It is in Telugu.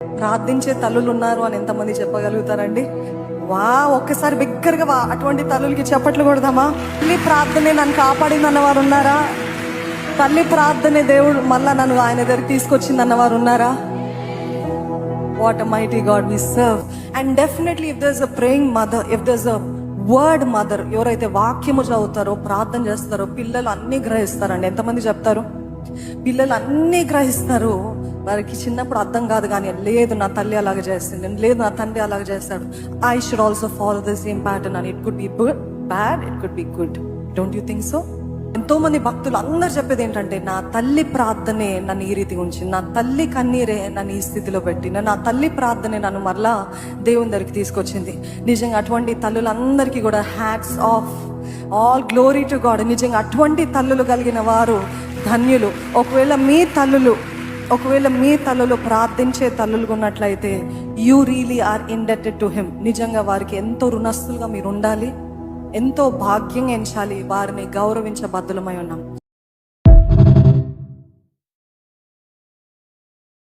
ప్రార్థించే తల్లులు ఉన్నారు అని ఎంతమంది చెప్పగలుగుతారండి? ఒక్కసారి బిగ్గరగా అటువంటి తల్లులకి చప్పట్లు కొడదామా? తల్లి ప్రార్థనే నన్ను కాపాడింది అన్నవారు ఉన్నారా? తల్లి ప్రార్థనే దేవుడు మళ్ళా నన్ను ఆయన దగ్గరికి తీసుకొచ్చింది అన్నవారు ఉన్నారా? What a mighty God we serve. And definitely if there's a praying mother, if there's a word mother, ఎవరైతే వాక్యము చదువుతారో, ప్రార్థన చేస్తారో, పిల్లలు అన్నీ గ్రహిస్తారండి. ఎంతమంది చెప్తారు? పిల్లలు అన్నీ గ్రహిస్తారు. వారికి చిన్నప్పుడు అర్థం కాదు, కానీ లేదు నా తల్లి అలాగ చేస్తుంది, లేదు నా తండ్రి అలాగ చేస్తాడు, I should also follow the same pattern అని. It could be bad, it could be good. Don't you think so? ఎంతో మంది భక్తులు అందరు చెప్పేది ఏంటంటే, నా తల్లి ప్రార్థనే నన్ను ఈ రీతిగా ఉంచింది, నా తల్లి కన్నీరే నన్ను ఈ స్థితిలో పెట్టిన, నా తల్లి ప్రార్థనే నన్ను మరలా దేవుని దగ్గరికి తీసుకొచ్చింది. నిజంగా అటువంటి తల్లులందరికీ కూడా hats off, all glory to God. నిజంగా అటువంటి తల్లులు కలిగిన వారు ధన్యులు. ఒకవేళ మీ తల్లులు ప్రార్థించే తల్లులు ఉన్నట్లయితే, you really are indebted to him. నిజంగా వారికి ఎంతో రుణస్తులుగా మీరు ఉండాలి, ఎంతో భాగ్యంగా ఎంచాలి, వారిని గౌరవించబద్దులమై ఉన్నాం.